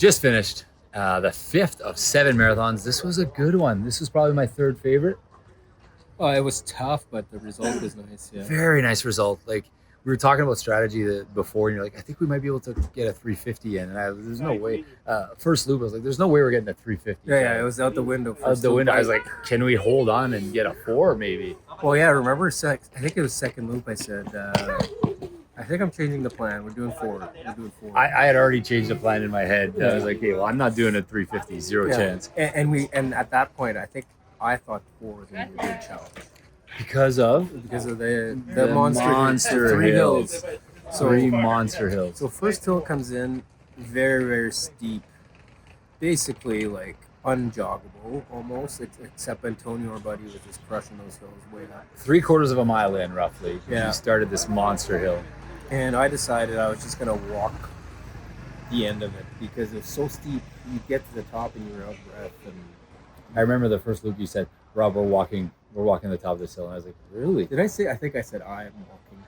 just finished the 5th of 7 marathons. This was a good one. This was probably my third favorite. Oh, it was tough, but the result was nice. Yeah. Very nice result. Like we were talking about strategy before, and you're like, I think we might be able to get a 350 in. And there's no way. First loop, I was like, there's no way we're getting a 350. Yeah, it was out the window. Out the window. I was like, can we hold on and get a 4 maybe? Well, yeah, remember, I think it was second loop. I said, I think I'm changing the plan. We're doing 4. I had already changed the plan in my head. I was like, hey, well, I'm not doing a 350. Zero chance. And at that point, I thought 4 was going to be a big challenge. Because of the monster 3 hills. So 3 monster hills. So first hill comes in very, very steep. Basically, like unjoggable almost, except Antonio, our buddy, was just crushing those hills way up. 3/4 of a mile in, roughly. Yeah. You started this monster hill. And I decided I was just going to walk the end of it because it was so steep. You get to the top and you're out of breath. And I remember the first loop you said, Rob, we're walking the top of this hill. And I was like, really? Did I say, I think I said I am walking.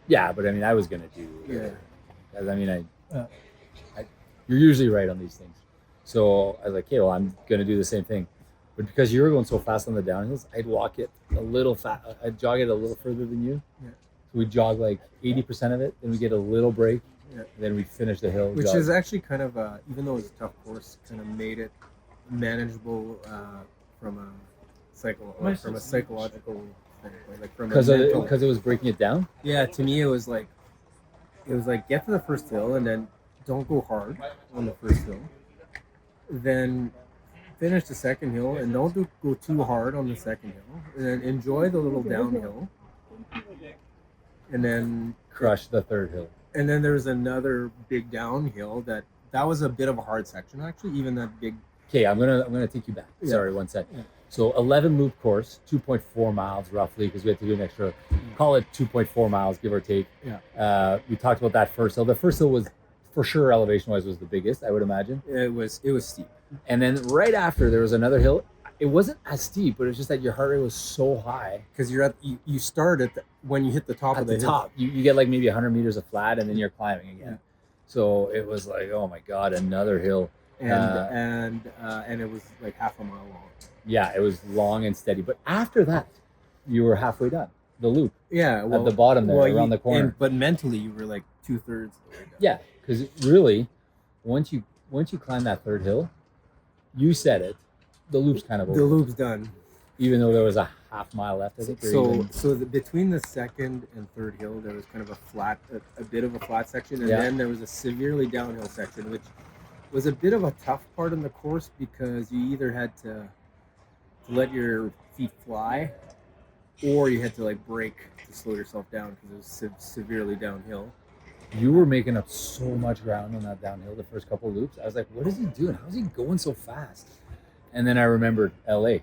Yeah, but I mean, I was going to do it. Yeah. I mean, you're usually right on these things. So I was like, okay, well, I'm going to do the same thing. But because you were going so fast on the downhills, I'd walk it a little I'd jog it a little further than you. Yeah. So we'd jog like 80% of it, then we get a little break, then we'd finish the hill. Which is actually kind of, even though it's a tough course, kind of made it manageable from a psychological standpoint. Like because it was breaking it down? Yeah, to me it was like get to the first hill and then don't go hard on the first hill. Then finish the second hill and don't go too hard on the second hill. And then enjoy the little downhill. And then crush the third hill. And then there's another big downhill that was a bit of a hard section actually, even that big. Okay, I'm gonna take you back. Yeah. Sorry, 1 sec. Yeah. So 11 loop course, 2.4 miles roughly, because we had to do an extra, call it 2.4 miles, give or take. Yeah. We talked about that first hill. The first hill was, for sure, elevation-wise, was the biggest, I would imagine. It was steep. And then right after, there was another hill. It wasn't as steep, but it was just that your heart rate was so high. Because you start when you hit the top of the top. You get like maybe 100 meters of flat, and then you're climbing again. Yeah. So it was like, oh my God, another hill. And it was like half a mile long. Yeah, it was long and steady. But after that, you were halfway done. The loop. Yeah, at the bottom there, around the corner. But mentally, you were like 2/3 of the way done. Yeah, because really, once you climb that third hill, you said it, the loop's kind of over. The loop's done. Even though there was a half mile left, I think. Between the second and third hill, there was kind of a bit of a flat section, and then there was a severely downhill section, which was a bit of a tough part in the course because you either had to let your feet fly, or you had to like brake to slow yourself down because it was severely downhill. You were making up so much ground on that downhill the first couple of loops. I was like, what is he doing? How is he going so fast? And then I remembered LA,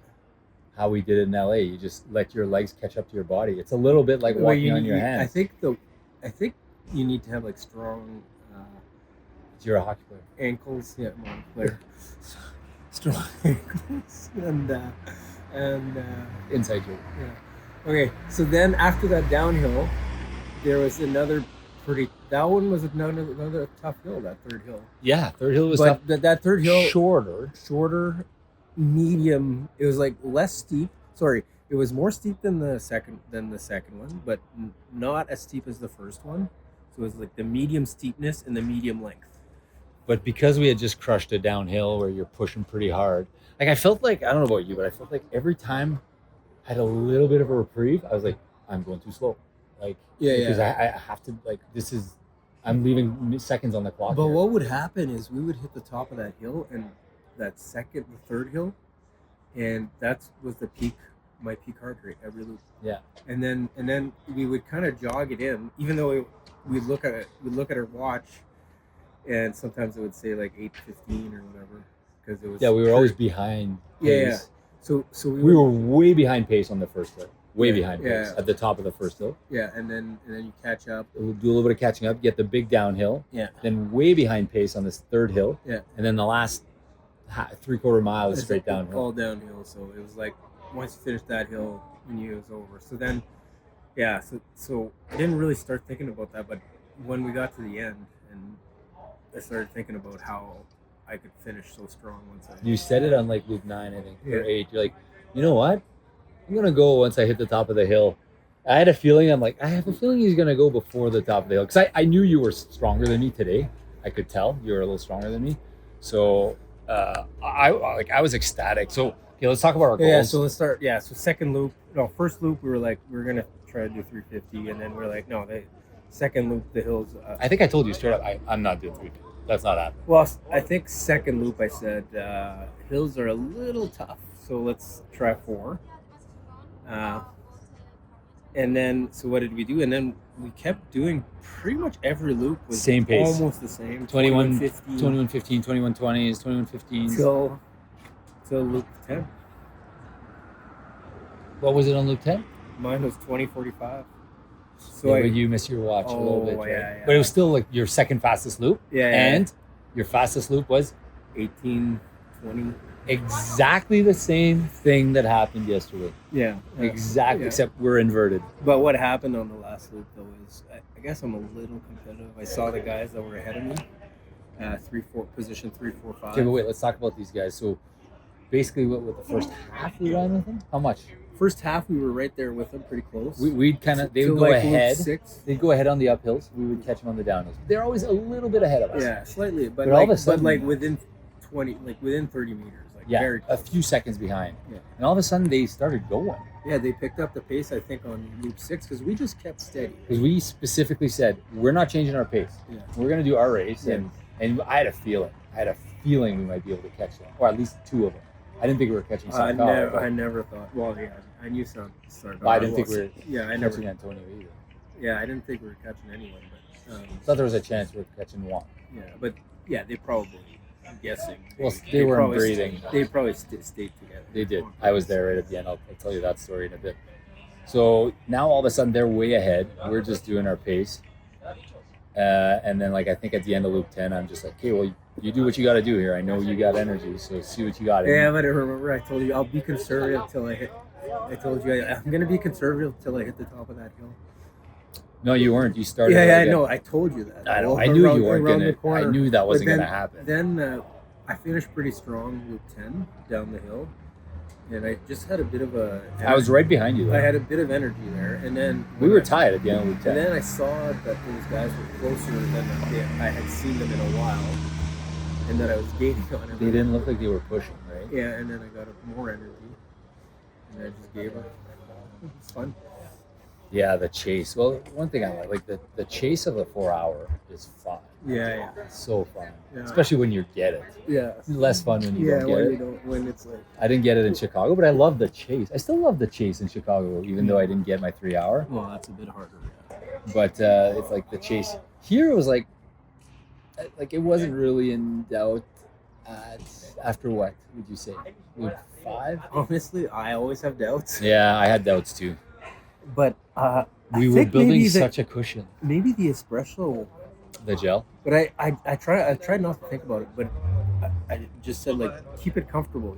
how we did it in LA. You just let your legs catch up to your body. It's a little bit like walking on your hands. I think you need to have like strong. You're a hockey player. Ankles, yeah, I'm a hockey player. Strong ankles and inside joke. Yeah. Okay, so then after that downhill, there was another that one was another tough hill, that third hill. Yeah, third hill was tough. That third hill shorter, medium. It was like less steep. Sorry, it was more steep than the second one, but not as steep as the first one. So it was like the medium steepness and the medium length. But because we had just crushed a downhill where you're pushing pretty hard, like I felt like, I don't know about you, but I felt like every time I had a little bit of a reprieve, I was like, I'm going too slow. Like, because I have to, like, I'm leaving seconds on the clock. But what would happen is we would hit the top of that hill and the third hill, and that was my peak heart rate every loop. Yeah. And then we would kind of jog it in, even though we'd look at our watch, and sometimes it would say like 8:15 or whatever, because it was. Yeah, we were always behind pace. Yeah. So we were way behind pace on the first hill. Way behind pace at the top of the first hill. Yeah, and then you catch up. We'll do a little bit of catching up, get the big downhill. Yeah. Then way behind pace on this third hill. Yeah. And then the last 3/4 mile is straight downhill. All downhill. So it was like once you finish that hill, you knew it was over. So then, so I didn't really start thinking about that, but when we got to the end and I started thinking about how I could finish so strong once I. You said it on like loop 9, I think, or Yeah. 8. You're like, you know what? I'm gonna go once I hit the top of the hill. I had a feeling. I'm like, I have a feeling he's gonna go before the top of the hill because I knew you were stronger than me today. I could tell you were a little stronger than me. So I was ecstatic. So okay, let's talk about our goals. Yeah, so let's start. Yeah, so second loop. No, first loop we were like we were gonna try to do 350, and then we're like, no, second loop the hills. I think I told you straight up. I'm not doing 350. That's not happening. Well, I think second loop I said hills are a little tough, so let's try 4. And then, so what did we do? And then we kept doing pretty much every loop was same pace, almost the same. 21:15, 21:15, 21:20s, 21:15s. Till loop 10. What was it on loop 10? Mine was 20:45. So yeah, you missed your watch a little bit, right? Yeah. But it was still like your second fastest loop. Yeah. And your fastest loop was 18:20. Exactly the same thing that happened yesterday. Yeah. Exactly, except we're inverted. But what happened on the last loop though is, I guess I'm a little competitive. I saw the guys that were ahead of me, position 3, 4, 5. Okay, but wait, let's talk about these guys. So basically, what with the first half we ran with them? How much? First half we were right there with them, pretty close. They would go like ahead. Loop 6. They'd go ahead on the uphills. We would catch them on the downhills. They're always a little bit ahead of us. Yeah, slightly, but all of a sudden, within 30 meters. Yeah, a few seconds behind. Yeah. And all of a sudden, they started going. Yeah, they picked up the pace, I think, on loop 6 because we just kept steady. Because we specifically said, we're not changing our pace. Yeah. We're going to do our race. Yeah. And I had a feeling. we might be able to catch them. Or at least 2 of them. I didn't think we were catching Santal. I never thought. Well, yeah, I knew some. I didn't think we were catching Antonio either. Yeah, I didn't think we were catching anyone. But I thought there was a chance we were catching one. Yeah, but yeah, they probably. I'm guessing. Well, they weren't breathing. They probably stayed together. They did. I was there right at the end. I'll tell you that story in a bit. So now all of a sudden they're way ahead. We're just doing our pace. And then, I think at the end of loop 10, I'm just like, okay, well, you do what you got to do here. I know you got energy, so see what you got. Yeah, but remember I told you I'll be conservative till I hit. I told you I'm going to be conservative till I hit the top of that hill. No, you weren't. You started. Yeah, I know. I told you that. I know. I knew you weren't going to. I knew that wasn't going to happen. Then I finished pretty strong loop 10 down the hill. And I just had a bit of a... I was right behind you, though. I had a bit of energy there. And then... We were tied at the end of loop 10. And then I saw that those guys were closer than I had seen them in a while. And that I was gaining on them. They didn't look like they were pushing, right? Yeah, and then I got more energy. And I just gave up. It's fun. Yeah, the chase. Well, one thing I like the chase of the 4 hour is fun. Yeah. It's so fun. Yeah. Especially when you get it. Yeah. It's less fun when you don't get it. When it's like... I didn't get it in Chicago, but I love the chase. I still love the chase in Chicago, even though I didn't get my 3 hour. Well, that's a bit harder. But it's like the chase. Here it was like it wasn't really in doubt after what would you say? Loop 5? Honestly, I always have doubts. Yeah, I had doubts too. But we were building such a cushion. Maybe the espresso, the gel. But I tried not to think about it, but I just said keep it comfortable,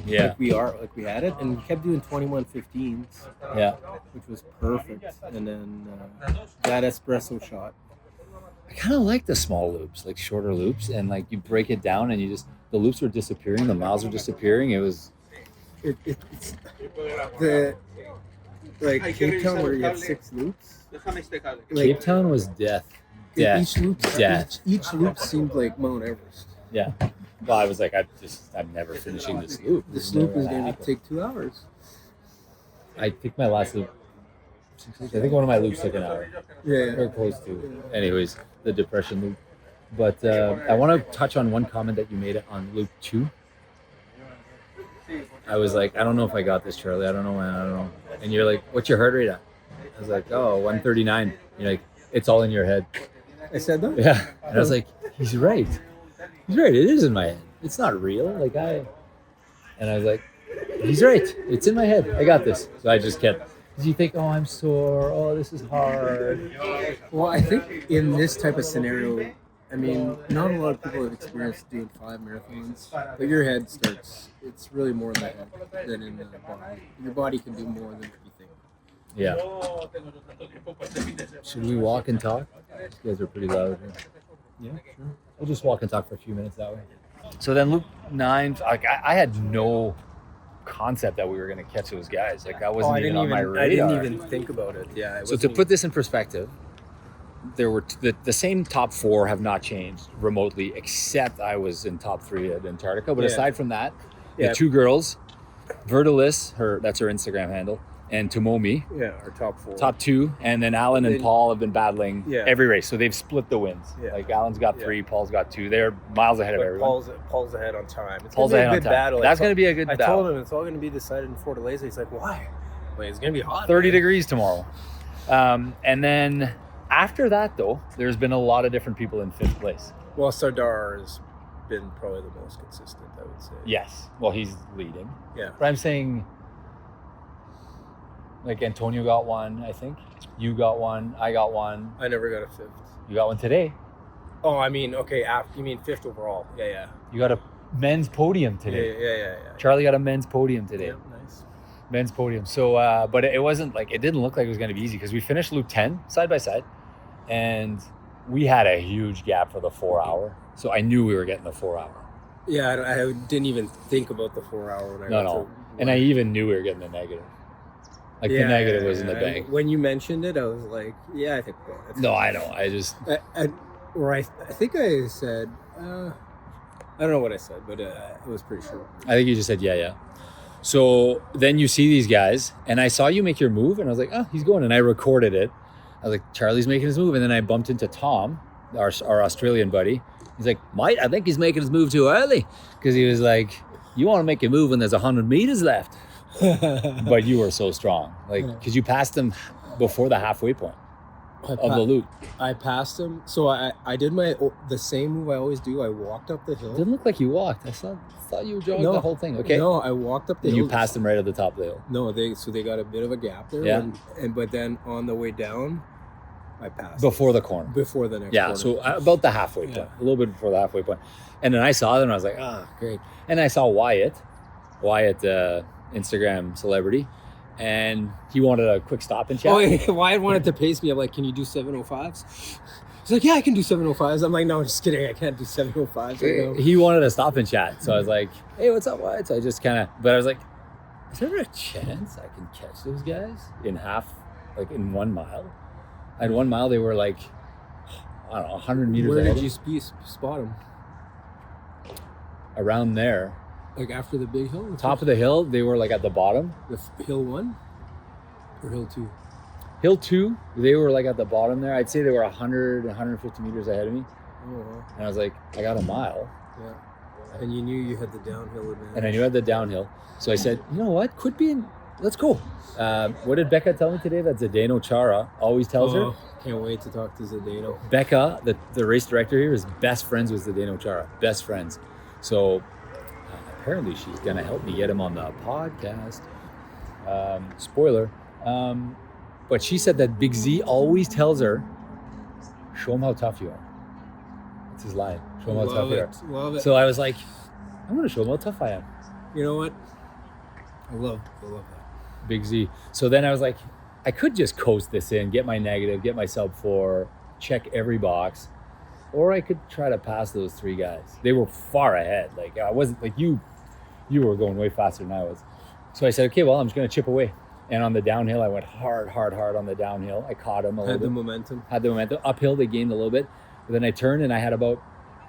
Yeah. Like we had it, and we kept doing 21:15s. Yeah. Which was perfect, and then that espresso shot. I kind of like the small loops, like shorter loops, and you break it down, and the loops were disappearing, the miles were disappearing. It was. It's the. Cape Town where you have 6 loops. Cape Town was death. Each loop seemed like Mount Everest. Yeah. Well, I was like, I'm never finishing this loop. This loop is going to take 2 hours. I think my last loop. I think one of my loops took an hour. Yeah. Or close to. Anyways, the depression loop. But I want to touch on one comment that you made on loop 2. I was like, I don't know if I got this, Charlie. I don't know when. I don't know. And you're like, what's your heart rate at? I was like, 139. You're like, it's all in your head. I said that? Yeah. And I was like, he's right. He's right. It is in my head. It's not real. And I was like, he's right. It's in my head. I got this. So I just kept. Because you think, I'm sore. Oh, this is hard. Well, I think in this type of scenario, I mean, not a lot of people have experienced doing 5 marathons, but your head starts, it's really more in the head than in the body. Your body can do more than you think. Yeah. Should we walk and talk? You guys are pretty loud. Yeah, sure. We'll just walk and talk for a few minutes that way. So then loop 9, like I had no concept that we were going to catch those guys. Like that wasn't even on my radar. I didn't even think about it. Yeah. So to put this in perspective, there were the same top 4 have not changed remotely, except I was in top 3 at Antarctica. But aside from that, the 2 girls, Vertilis, that's her Instagram handle, and Tomomi. Yeah, our top 4. Top 2, and then Alan and Paul have been battling every race. So they've split the wins. Yeah. Like Alan's got 3, Paul's got 2. They're miles ahead of everyone. Paul's ahead on time. It's Paul's gonna be ahead a on good time. battle. That's going to be a good battle. I told him it's all going to be decided in Fortaleza. He's like, why? Like, it's going to be hot. 30 degrees tomorrow. And then after that, though, there's been a lot of different people in 5th place. Well, Sardar has been probably the most consistent, I would say. Yes. Well, he's leading. Yeah. But I'm saying, like, Antonio got 1, I think. You got 1. I got 1. I never got a 5th. You got 1 today. Oh, I mean, okay. You mean 5th overall? Yeah. You got a men's podium today. Yeah. Charlie got a men's podium today. Yeah, nice. Men's podium. So, but it wasn't like, it didn't look like it was going to be easy because we finished loop 10 side by side, and we had a huge gap for the 4 hour. So I knew we were getting the 4 hour. Yeah, I didn't even think about the 4 hour when I got to. And I even knew we were getting the negative. Like the negative was in the bank. When you mentioned it, I was like, yeah, I think. No, I know. I just. I think I said, I don't know what I said, but it was pretty sure. I think you just said, yeah. So then you see these guys, and I saw you make your move, and I was like, oh, he's going. And I recorded it. I was like, Charlie's making his move. And then I bumped into Tom, our Australian buddy. He's like, mate, I think he's making his move too early. Because he was like, you want to make a move when there's 100 meters left. But you were so strong. Like, because you passed him before the halfway point of the loop. I passed him. So I did the same move I always do. I walked up the hill. Didn't look like you walked. I thought you jogged the whole thing. Okay. No, I walked up the hill. You passed him right at the top of the hill. No, they got a bit of a gap there. Yeah. But then on the way down, I passed. Before the corner. Before the next Yeah, corner. so about the halfway point. A little bit before the halfway point. And then I saw them and I was like, great. And I saw Wyatt, Instagram celebrity, and he wanted a quick stop and chat. Oh, Wyatt wanted to pace me. I'm like, can you do 705s? He's like, yeah, I can do 705s. I'm like, no, I'm just kidding. I can't do 705s right now. He wanted to stop and chat. So I was like, hey, what's up, Wyatt? So I just but I was like, is there a chance I can catch those guys in in 1 mile? At 1 mile, they were like, I don't know, 100 meters ahead. Where did you spot them? Around there. Like after the big hill? Top of the hill, they were like at the bottom. Hill 1 or hill 2? Hill 2, they were like at the bottom there. I'd say they were 100, 150 meters ahead of me. Oh, wow. And I was like, I got a mile. Yeah. And you knew you had the downhill advantage. And I knew I had the downhill. So I said, you know what? Let's go. What did Becca tell me today? That Zdeno Chara always tells her. Can't wait to talk to Zdeno. Becca, the race director here, is best friends with Zdeno Chara. Best friends. So apparently she's going to help me get him on the podcast. Spoiler. But she said that Big Z always tells her, show him how tough you are. That's his line. Show him how tough you are. Love it. So I was like, I'm going to show him how tough I am. You know what? I love that. Big Z. So then I was like, I could just coast this in, get my negative, get my sub 4, check every box, or I could try to pass those 3 guys. They were far ahead. Like I wasn't like you were going way faster than I was. So I said, okay, well, I'm just going to chip away. And on the downhill, I went hard on the downhill. I caught him a little bit. Had the momentum. Uphill, they gained a little bit. But then I turned and I had about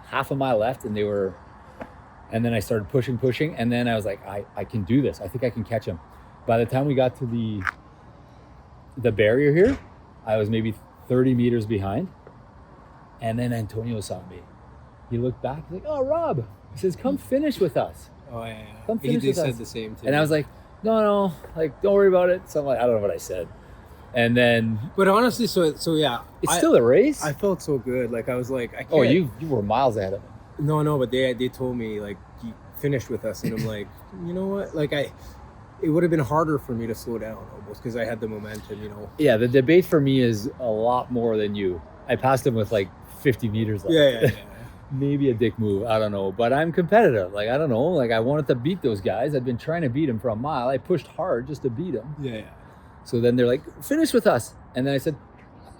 half a mile left, and then I started pushing. And then I was like, I can do this. I think I can catch him. By the time we got to the barrier here, I was maybe 30 meters behind. And then Antonio saw me. He looked back, he's like, oh, Rob. He says, come finish with us. Oh, yeah. Come finish with us. He said the same thing. And I was like, no, like, don't worry about it. So I'm like, I don't know what I said. And then... But honestly, so yeah. It's still a race. I felt so good. Like, I was like, I can't... Oh, you were miles ahead of me. No, but they told me, like, you finished with us. And I'm like, you know what? Like, it would have been harder for me to slow down almost because I had the momentum, you know. Yeah, the debate for me is a lot more than you. I passed him with like 50 meters left. Yeah. Maybe a dick move, I don't know. But I'm competitive. Like, I don't know. Like, I wanted to beat those guys. I'd been trying to beat them for a mile. I pushed hard just to beat them. Yeah. So then they're like, finish with us. And then I said,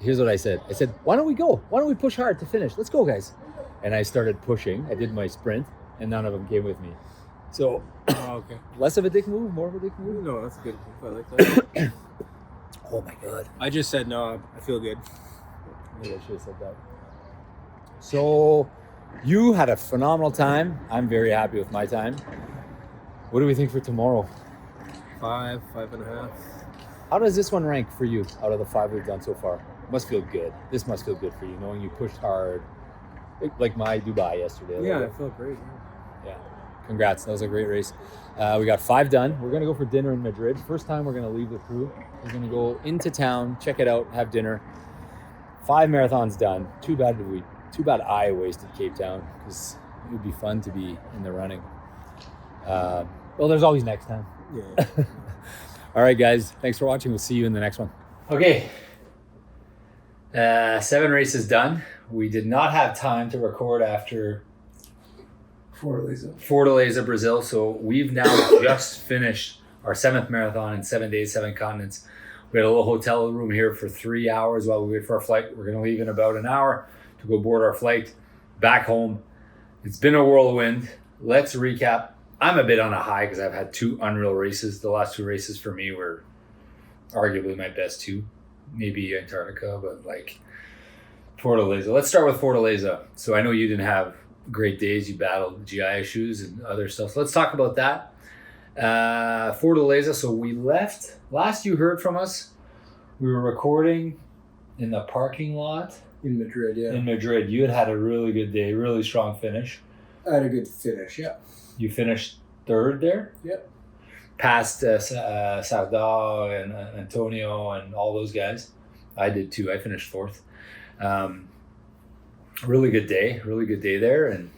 here's what I said. I said, why don't we go? Why don't we push hard to finish? Let's go, guys. And I started pushing. I did my sprint. and none of them came with me. So Oh, okay. less of a dick move, more of a dick move. No, that's a good. I like that. Oh my god. I just said no. I feel good. Maybe I should have said that. So you had a phenomenal time. I'm very happy with my time. What do we think for tomorrow? 5.5. How does this one rank for you out of the 5 we've done so far? Must feel good. This must feel good for you, knowing you pushed hard, like my Dubai yesterday. Yeah, I felt great. Yeah. Congrats. That was a great race. We got 5 done. We're going to go for dinner in Madrid. First time we're going to leave the crew. We're going to go into town, check it out, have dinner. 5 marathons done. Too bad I wasted Cape Town, because it would be fun to be in the running. Well, there's always next time. Yeah. All right, guys. Thanks for watching. We'll see you in the next one. Okay. 7 races done. We did not have time to record after Fortaleza, Brazil. So we've now just finished our 7th marathon in 7 days, 7 continents. We had a little hotel room here for 3 hours while we wait for our flight. We're going to leave in about an hour to go board our flight back home. It's been a whirlwind. Let's recap. I'm a bit on a high because I've had 2 unreal races. The last 2 races for me were arguably my best 2. Maybe Antarctica, but like Fortaleza. Let's start with Fortaleza. So I know you didn't have great days. You battled GI issues and other stuff. So let's talk about that. Fortaleza. So we left. Last you heard from us, we were recording in the parking lot In Madrid, yeah. in Madrid. You had a really good day, really strong finish. I had a good finish, yeah. You finished 3rd there. Yep. Past Sardar and Antonio and all those guys. I did too. I finished 4th. Really good day there. And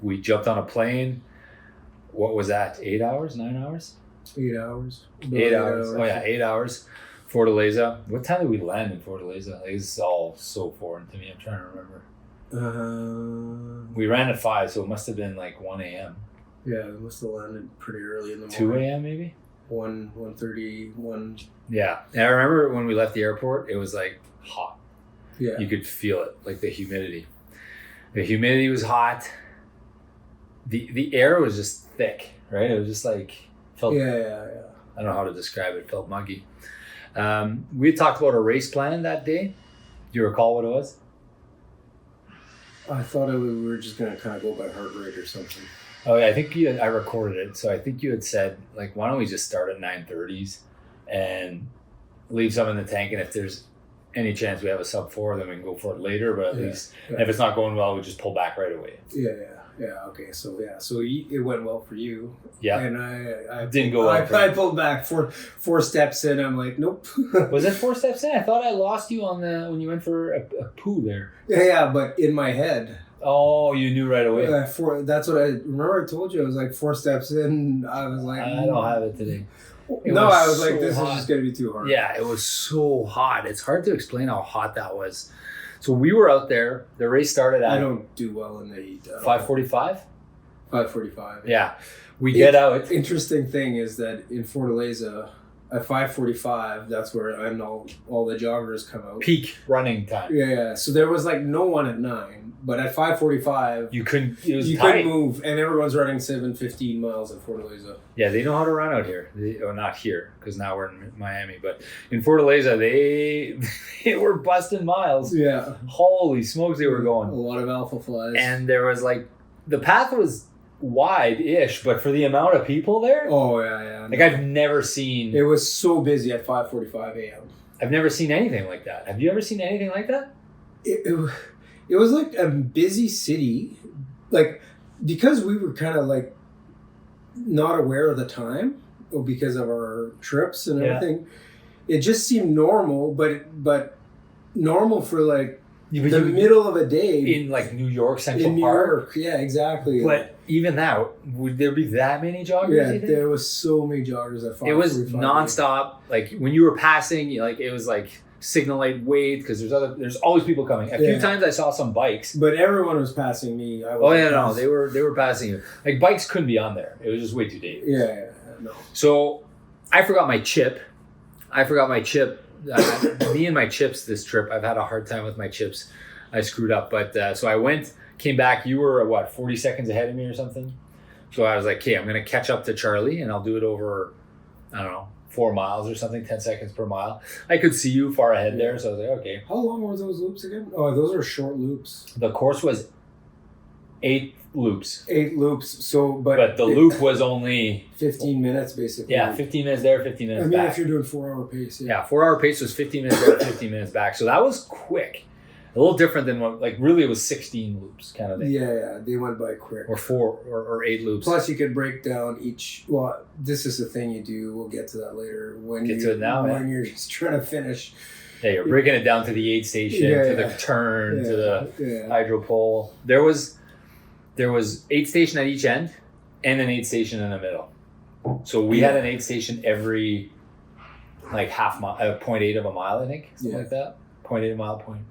we jumped on a plane. What was that? 8 hours, 9 hours? 8 hours. 8 hours. Oh yeah, 8 hours. Fortaleza. What time did we land in Fortaleza? Like, this is all so foreign to me. I'm trying to remember. We ran at 5, so it must have been like 1 a.m. Yeah, we must have landed pretty early in the morning. 2 a.m. maybe? 1:30, 1. Yeah. And I remember when we left the airport, it was like hot. Yeah. You could feel it, like the humidity. The humidity was hot. The air was just thick, right? It was just like, felt, Yeah. I don't know how to describe it. It felt muggy. We had talked about a race plan that day. Do you recall what it was? I thought we were just going to kind of go by heart rate or something. Oh yeah, I think I recorded it. So I think you had said, like, why don't we just start at 9:30s and leave some in the tank, and if there's any chance we have a sub 4, then we can go for it later. But at least if it's not going well, we just pull back right away. Yeah. Okay. So it went well for you. Yeah. And I didn't go well. I pulled back 4 steps in. I'm like, nope. Was it 4 steps in? I thought I lost you on when you went for a poo there. Yeah, but in my head. Oh, you knew right away. That's what I remember. I told you I was like 4 steps in. I was like, I don't have it today. I was like, so this hot. is just gonna be too hard. Yeah, it was so hot. It's hard to explain how hot that was. So we were out there. The race started at. I don't do well in the heat. 5:45. 5:45. Yeah, we get out. Interesting thing is that in Fortaleza, at 5:45, that's where all the joggers come out. Peak running time. Yeah. So there was like no one at 9, but at 5:45, you couldn't. It was you tight. couldn't move, and everyone's running 7:15 miles in Fortaleza. Yeah, they know how to run out here. Not here, because now we're in Miami, but in Fortaleza, they were busting miles. Yeah. Holy smokes, they were going. A lot of alpha flies. And there was like, the path was wide-ish, but for the amount of people there, oh yeah. like I've never seen. It was so busy at 5:45 a.m. I've never seen anything like that. Have you ever seen anything like that? It was like a busy city, like because we were kind of like not aware of the time because of our trips and everything. It just seemed normal, but normal for like the middle of a day in like New York Central in New Park. York. Yeah, exactly. But even that, would there be that many joggers? Yeah, there was so many joggers at 5:45. It was nonstop. Like when you were passing, like it was like signal light wait because there's always people coming. A few times I saw some bikes, but everyone was passing me. No, they were passing you. Like bikes couldn't be on there. It was just way too dangerous. Yeah, no. So I forgot my chip. Me and my chips this trip, I've had a hard time with my chips. I screwed up, but so I went, came back. You were what, 40 seconds ahead of me or something. So I was like, okay, I'm gonna catch up to Charlie, and I'll do it over, I don't know, 4 miles or something, 10 seconds per mile. I could see you far ahead there, so I was like, okay. How long were those loops again? Oh, those are short loops. The course was 8 loops. 8 loops. So, but the loop was only 15 minutes basically. Yeah, 15 minutes there, 15 minutes back. I mean, if you're doing 4-hour pace. Yeah, 4-hour pace was 15 minutes there, 15 minutes back. So that was quick. A little different than what, like, really it was 16 loops kind of thing. Yeah, they went by quick. Or 4 or 8 loops. Plus, you could break down each. Well, this is the thing you do. We'll get to that later. When you're just trying to finish. Yeah, you're breaking it down to the aid station, the turn, to the hydro pole. There was aid station at each end and an aid station in the middle. So we had an aid station every like half mile, 0.8 of a mile, I think, something like that. 0.8 of a mile point.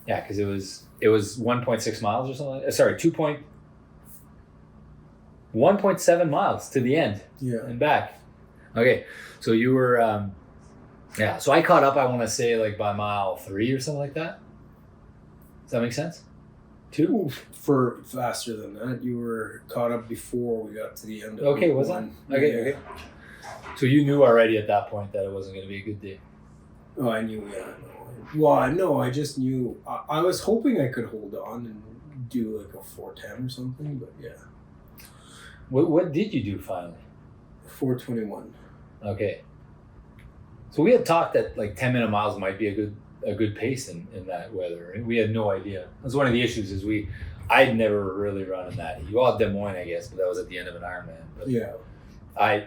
Yeah, because it was 1.6 miles or something. Sorry, 1.7 miles to the end and back. Okay, so you were, so I caught up, I want to say, like by mile 3 or something like that. Does that make sense? 2? For faster than that, you were caught up before we got to the end of Okay, was that? Okay. So you knew already at that point that it wasn't going to be a good day. Oh, I knew, Well, no, I just knew. I was hoping I could hold on and do like a 4:10 or something, but yeah. What did you do finally? 4:21. Okay. So we had talked that like 10-minute miles might be a good pace in that weather. And we had no idea. That's one of the issues is I'd never really run in that. You all Des Moines, I guess, but that was at the end of an Ironman. But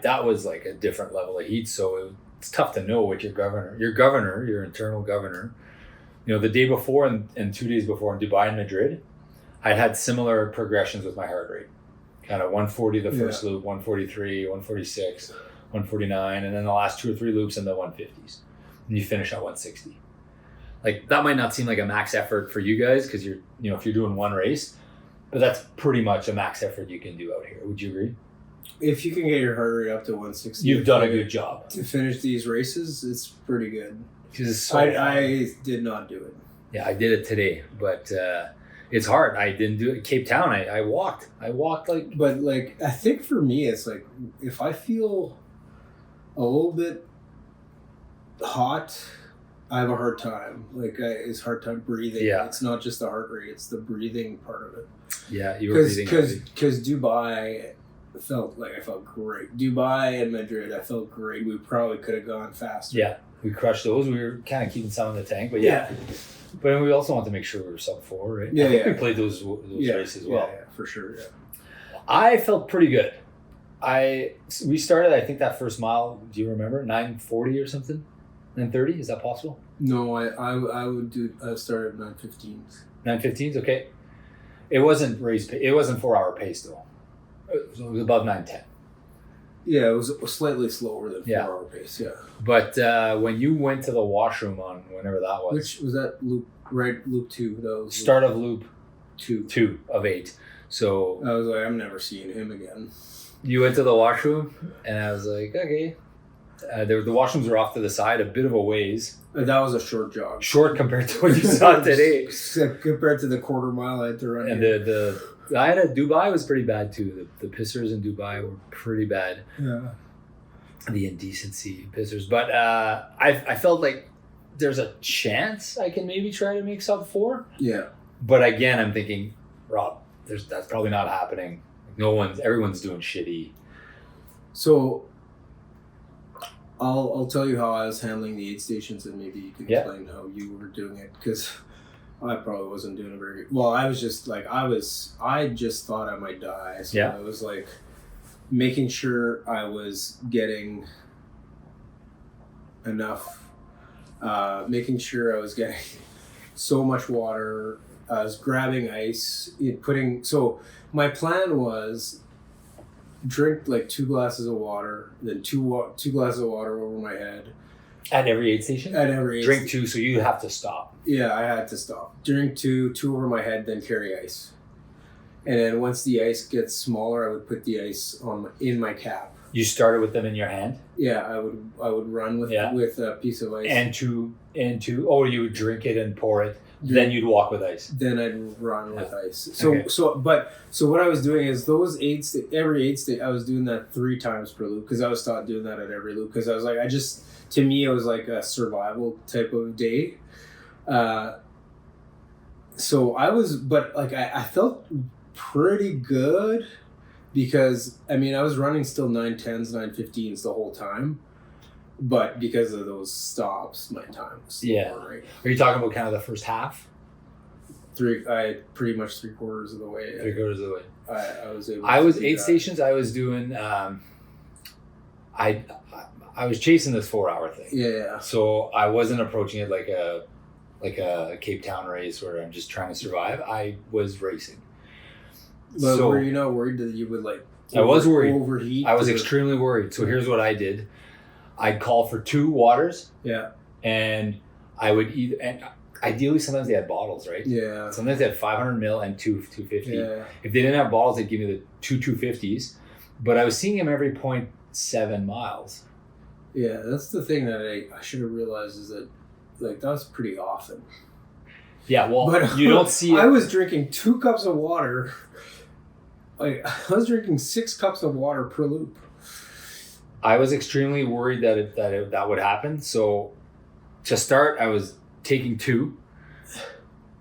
that was like a different level of heat, so it's tough to know what your internal governor, the day before and 2 days before in Dubai and Madrid, I'd had similar progressions with my heart rate. Kind of 140 the first loop, 143, 146, 149, and then the last 2 or 3 loops in the 150s. And you finish at 160. Like, that might not seem like a max effort for you guys because if you're doing one race, but that's pretty much a max effort you can do out here. Would you agree? If you can get your heart rate up to 160, you've done a good job. To finish these races, it's pretty good. I did not do it. Yeah, I did it today, but it's hard. I didn't do it. Cape Town, I walked. But like, I think for me, it's like, if I feel a little bit hot, I have a hard time. Like, it's hard time breathing. Yeah. It's not just the heart rate, it's the breathing part of it. Yeah, you were breathing. Because Dubai, I felt great. Dubai and Madrid, I felt great. We probably could have gone faster. Yeah, we crushed those. We were kind of keeping some in the tank, but yeah. But we also want to make sure we were sub 4, right? Yeah, I think we played those races well. Yeah, for sure. Yeah. I felt pretty good. We started, I think, that first mile. Do you remember 9:40 or something? 9:30? Is that possible? No, I started at 9:15. 9:15, okay. It wasn't race pace. It wasn't 4-hour pace though. It was above 9:10. Yeah, it was slightly slower than 4-hour pace. Yeah. But when you went to the washroom on whenever that was, which was that loop? Right, loop 2. That was start of loop 2 of 8. So I was like, I'm never seeing him again. You went to the washroom, and I was like, okay. The washrooms were off to the side, a bit of a ways. That was a short jog. Short compared to what you saw today. Compared to the quarter mile I had to run. And Dubai was pretty bad too. The pissers in Dubai were pretty bad. Yeah. The indecency pissers. But I felt like there's a chance I can maybe try to make sub 4. Yeah. But again, I'm thinking, Rob, that's probably not happening. Everyone's doing shitty. So I'll tell you how I was handling the aid stations, and maybe you can explain how you were doing it, because I probably wasn't doing it very good. Well, I was just like, I just thought I might die. So I was like making sure I was getting enough, making sure I was getting so much water. I was grabbing ice, so my plan was drink like 2 glasses of water, then two glasses of water over my head. At every aid station? At every aid Drink 2, so you have to stop. Yeah, I had to stop. Drink 2 over my head, then carry ice. And then once the ice gets smaller, I would put the ice in my cap. You started with them in your hand? Yeah, I would run with a piece of ice. And two, you would drink it and pour it then you'd walk with ice. Then I'd run with ice. So what I was doing is those every 8 state, I was doing that 3 times per loop because I was taught doing that at every loop because I was like, to me, it was like a survival type of day. So I felt pretty good because, I mean, I was running still 9:10s, 9:15s the whole time. But because of those stops, my time was slower, right? Are you talking about kind of the first half? Pretty much 3/4 of the way. 3/4 of the way. I was 8 stations. I was doing. I was chasing this 4-hour thing. Yeah. So I wasn't approaching it like a Cape Town race where I'm just trying to survive. I was racing. But were you not worried that you would I was worried. Overheat? I was extremely worried. So here's what I did. I'd call for 2 waters. Yeah. And I would and ideally sometimes they had bottles, right? Yeah. Sometimes they had 500 ml and 250. Yeah. If they didn't have bottles, they'd give me the 250s. But I was seeing them every 0.7 miles. Yeah, that's the thing that I should have realized is that that was pretty often. Yeah, well, but you don't see it. I was drinking 2 cups of water. I was drinking 6 cups of water per loop. I was extremely worried that would happen. So to start, I was taking 2.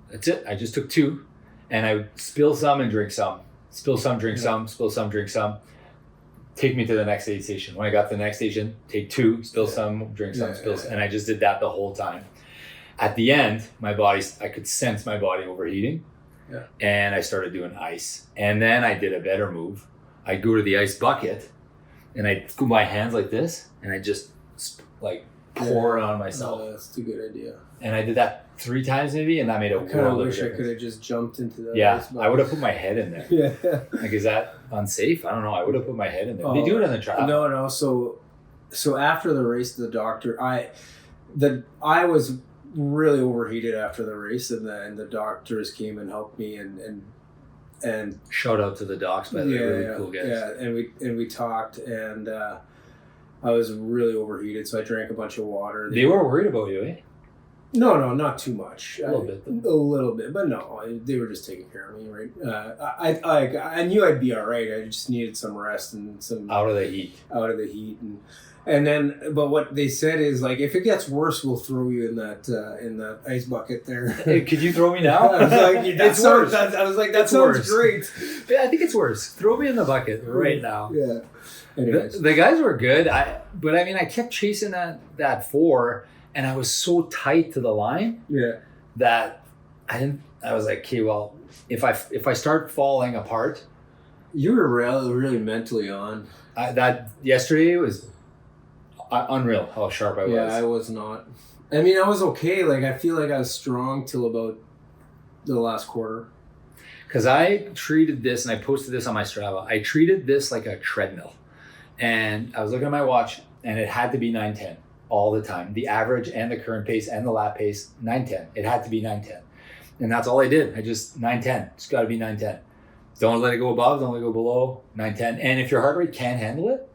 That's it. I just took 2, and I would spill some and drink some. Spill some, drink some. Spill some, drink some. Take me to the next aid station. When I got to the next station, take 2, spill some, drink some, spill some. And I just did that the whole time. At the end, I could sense my body overheating. Yeah. And I started doing ice. And then I did a better move. I'd go to the ice bucket, and I'd go my hands like this, and I just pour it on myself. No, that's a good idea. And I did that 3 times maybe, and that made a world of difference. I wish I could have just jumped into that. Yeah, I would have put my head in there. Yeah. Is that unsafe? I don't know. I would have put my head in there. They do it on the track. No. So after the race, the doctor, I was really overheated after the race, and the doctors came and helped me and shout out to the docs, by the way, really cool guys. Yeah, and we talked, and I was really overheated, so I drank a bunch of water. They were worried about you, eh? No, not too much. A little bit, but no, they were just taking care of me, right? I knew I'd be all right. I just needed some rest and some out of the heat, and then. But what they said is if it gets worse, we'll throw you in that ice bucket there. Hey, could you throw me now? I was like, it's worse. That sounds great. Yeah, I think it's worse. Throw me in the bucket right now. Yeah. Anyways. The guys were good. I kept chasing that 4. And I was so tight to the line that I was like, okay, well, if I start falling apart. You were really mentally on. That yesterday was unreal how sharp I was. Yeah, I was not. I mean, I was okay. I feel like I was strong till about the last quarter. Because I treated this, and I posted this on my Strava, I treated this like a treadmill. And I was looking at my watch, and it had to be 9:10. All the time. The average and the current pace and the lap pace, 9:10. It had to be 9:10. And that's all I did. I just 9:10. It's got to be 9:10. Don't let it go above, don't let it go below, 9:10. And if your heart rate can't handle it,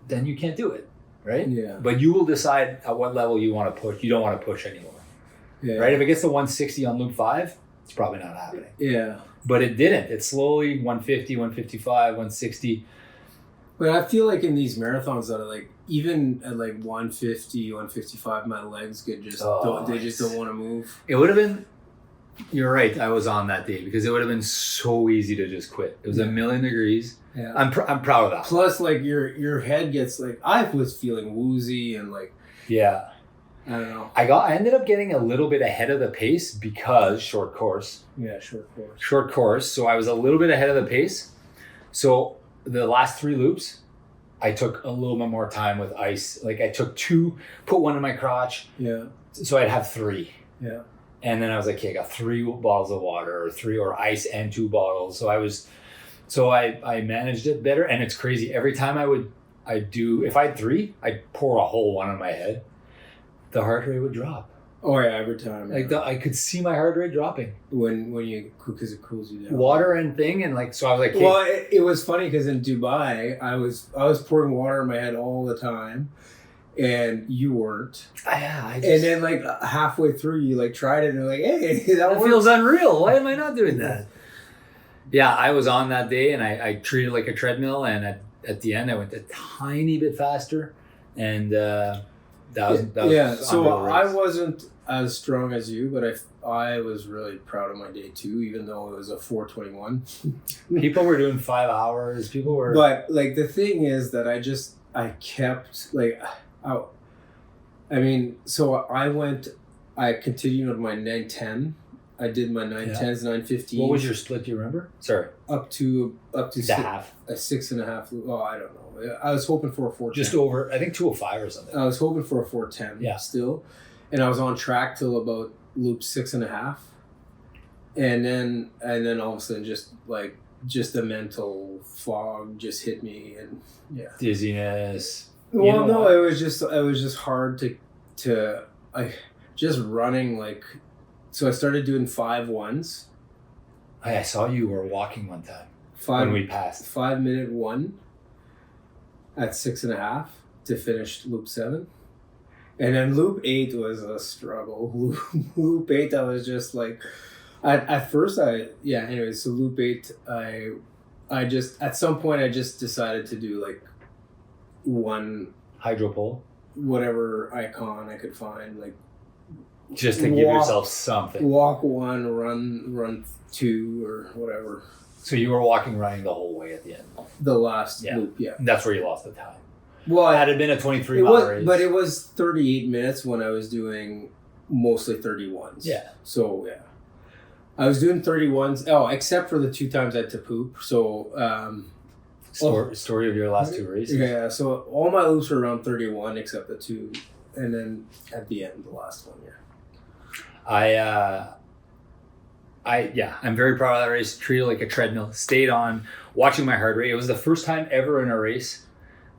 then you can't do it, right? Yeah. But you will decide at what level you want to push. You don't want to push anymore, right? If it gets to 160 on loop 5, it's probably not happening. Yeah. But it didn't. It's slowly 150, 155, 160. But I feel like in these marathons that are even at 150, 155, my legs could just don't want to move. It would have been, you're right, I was on that day because it would have been so easy to just quit. It was a million degrees. Yeah. I'm proud of that. Plus your head gets I was feeling woozy and yeah. I don't know. I ended up getting a little bit ahead of the pace because short course. Yeah, short course. Short course. So I was a little bit ahead of the pace. So the last 3 loops, I took a little bit more time with ice. I took 2, put 1 in my crotch. Yeah. So I'd have 3. Yeah. And then I was like, okay, I got 3 bottles of water or ice and 2 bottles. So I managed it better. And it's crazy. Every time if I had 3, I'd pour a whole one on my head. The heart rate would drop. Oh yeah, every time. I could see my heart rate dropping because it cools you down. Water and thing, and so I was like, hey. Well, it was funny because in Dubai, I was pouring water in my head all the time, and you weren't. Yeah, And then like halfway through, you like tried it and you're like, hey, that feels unreal. Why am I not doing that? Yeah, I was on that day and I treated it like a treadmill, and at the end I went a tiny bit faster, and that was so I wasn't as strong as you, but I was really proud of my day too, even though it was a 4:21. People were doing 5 hours. People were, but like the thing is that I kept like I continued on my 9:10. I did my 9:10s, 9:15. What was your split? Do you remember? Sorry. Up to half. A 6.5. Oh, I don't know. I was hoping for a 4:10. Just over, I think 2:05 or something. I was hoping for a 4:10. Yeah. Still, and I was on track till about loop 6.5, and then all of a sudden just a mental fog just hit me, and dizziness. Well, no, it was just hard to just running like. So I started doing 5:1s. I saw you were walking one time when we passed. 5-minute one at 6.5 to finish loop 7. And then loop 8 was a struggle. Loop 8, I was just like, at first anyway, so loop 8, I just, at some point I just decided to do like one hydro pole, whatever icon I could find, like, just to give yourself something. Walk 1, run 2, or whatever. So you were running the whole way at the end. The last loop, yeah. That's where you lost the time. Well, had it been a 23-mile race, but it was 38 minutes when I was doing mostly 31s. Yeah. So I was doing 31s. Oh, except for the 2 times I had to poop. So story of your last 2 races. Yeah. So all my loops were around 31, except the 2, and then at the end, the last one. Yeah. I'm very proud of that race. Treated like a treadmill. Stayed on, watching my heart rate. It was the first time ever in a race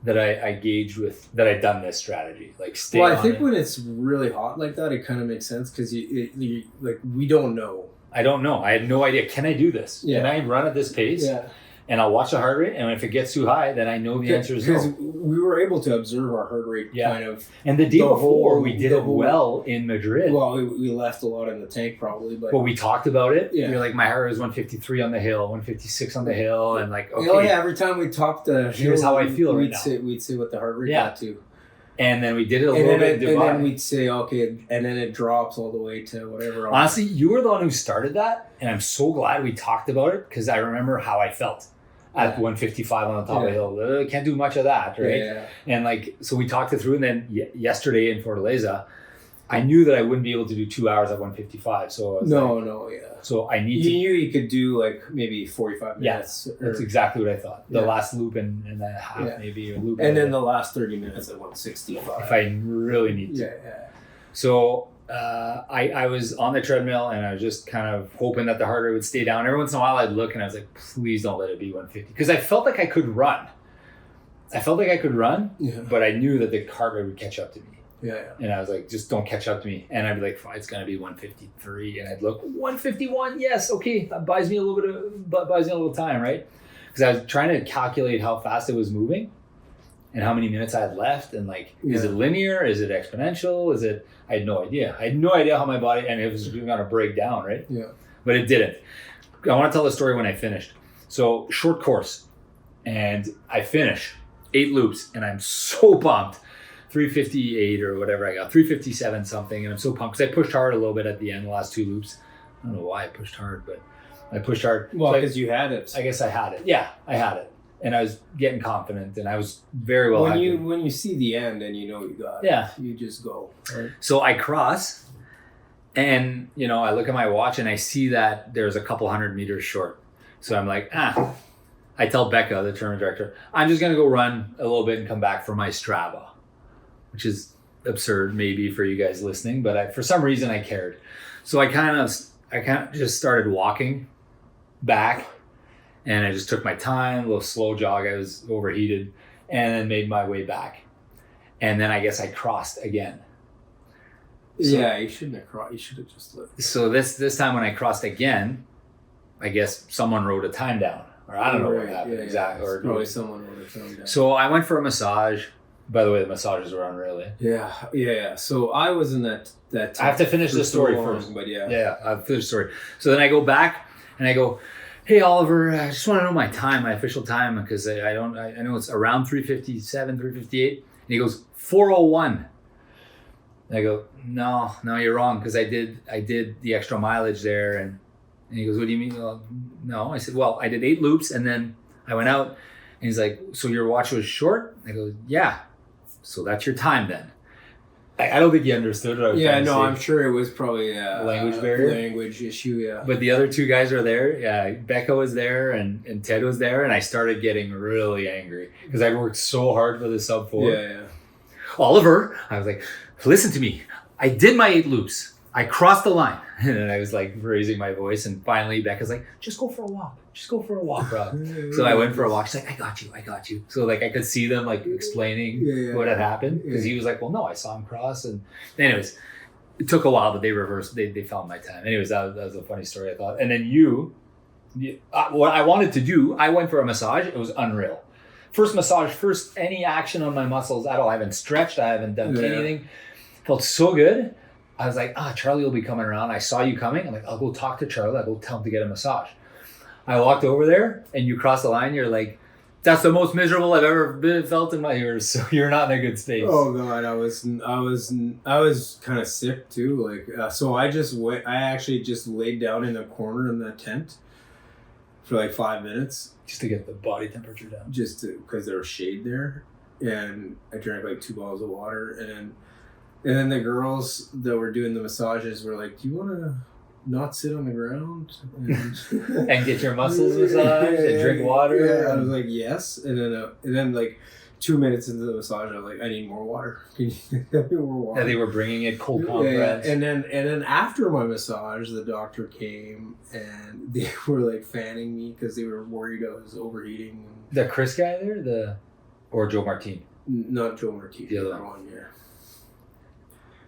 that I gauged with that I'd done this strategy. Like stay. Well, I think when it's really hot like that, it kind of makes sense because you like we don't know. I don't know. I had no idea. Can I do this? Yeah. Can I run at this pace? Yeah. And I'll watch the heart rate, and if it gets too high, then I know the answer is no. Because we were able to observe our heart rate kind of. And the day before, we did it well in Madrid. Well, we left a lot in the tank probably, but we talked about it. Yeah. You're like, my heart rate was 153 on the hill, 156 on the hill, and like, okay. Oh yeah, every time we topped the here's hill, how I feel right now. We'd say what the heart rate got to. And then we did it a little bit in Dubai. And then we'd say, okay, and then it drops all the way to whatever. Honestly, you were the one who started that, and I'm so glad we talked about it because I remember how I felt at 155 on the top of the hill. Can't do much of that, right? Yeah. And like, so we talked it through, and then yesterday in Fortaleza, I knew that I wouldn't be able to do 2 hours at 155. So So I need You knew you could do like maybe 45 minutes. Yeah, that's exactly what I thought. The last loop and a half maybe. Or loop and then the last 30 minutes at 165. If I really need to. Yeah. So I was on the treadmill and I was just kind of hoping that the heart rate would stay down. Every once in a while I'd look and I was like, please don't let it be 150. Because I felt like I could run. But I knew that the heart rate would catch up to me. Yeah. And I was like, just don't catch up to me. And I'd be like, fine, it's going to be 153. And I'd look, 151, yes, okay. That buys me a little time, right? Because I was trying to calculate how fast it was moving and how many minutes I had left. And like, is it linear? Is it exponential? I had no idea. I had no idea how my body, and it was going to break down, right? Yeah. But it didn't. I want to tell the story when I finished. So short course. And I finish 8 loops and I'm so pumped. 358 or whatever I got, 357 something, and I'm so pumped because I pushed hard a little bit at the end, the last 2 loops. I don't know why I pushed hard, but I pushed hard. Well, because you had it. I guess I had it. Yeah, I had it, and I was getting confident, and I was very well. When you see the end and you know you got it, you just go. Right? So I cross, and I look at my watch and I see that there's a couple 100 meters short. So I'm like, I tell Becca, the tournament director, I'm just gonna go run a little bit and come back for my Strava. Which is absurd maybe for you guys listening, but for some reason I cared. So I kind of just started walking back, and I just took my time, a little slow jog. I was overheated, and then made my way back. And then I guess I crossed again. So, you shouldn't have crossed. You should have just lived. So this time when I crossed again, I guess someone wrote a time down, or I don't know what happened exactly. Or probably someone wrote a time down. So I went for a massage. By the way, the massages were unreal. Eh? Yeah. So I was in that. I have to finish the story first. But yeah. Yeah, I'll finish the story. So then I go back and I go, hey, Oliver, I just want to know my time, my official time, because I know it's around 3:57, 3:58. And he goes, 4:01. And I go, no, you're wrong, because I did the extra mileage there. And he goes, what do you mean? Well, no. I said, well, I did 8 loops and then I went out. And he's like, so your watch was short? I go, yeah. So that's your time then. I don't think he understood what I was trying to say. I'm sure it was probably a language barrier, language issue. Yeah. But the other 2 guys are there. Yeah, Becca was there and Ted was there, and I started getting really angry because I worked so hard for the sub 4. Yeah. Oliver, I was like, listen to me. I did my 8 loops. I crossed the line, and I was like raising my voice, and finally Becca's like, just go for a walk. Just go for a walk, Rob. So I went for a walk. She's like, I got you. So like I could see them like explaining what had happened, because he was like, well, no, I saw him cross. And anyways, it took a while, but they reversed. They found my time. Anyways, that was a funny story, I thought. And then what I wanted to do, I went for a massage. It was unreal. First massage, first any action on my muscles at all. I haven't stretched. I haven't done anything. Felt so good. I was like, Charlie will be coming around. I saw you coming. I'm like, I'll go talk to Charlie. I'll go tell him to get a massage. I walked over there and you cross the line. You're like, that's the most miserable I've ever felt in my years. So you're not in a good space. Oh God, I was kind of sick too. Like, so I actually just laid down in a corner in the tent for like 5 minutes. Just to get the body temperature down. Because there was shade there. And I drank like 2 bottles of water. And then the girls that were doing the massages were like, do you want to not sit on the ground and get your muscles massaged and drink water? Yeah, I was like, yes. And then like 2 minutes into the massage, I was like, I need more water. Can you get me more water? Yeah, they were bringing it cold compress. Yeah. And then after my massage, the doctor came and they were like fanning me because they were worried I was overheating. The Chris guy there, or Joe Martin? Not Joe Martin. The other one. Yeah.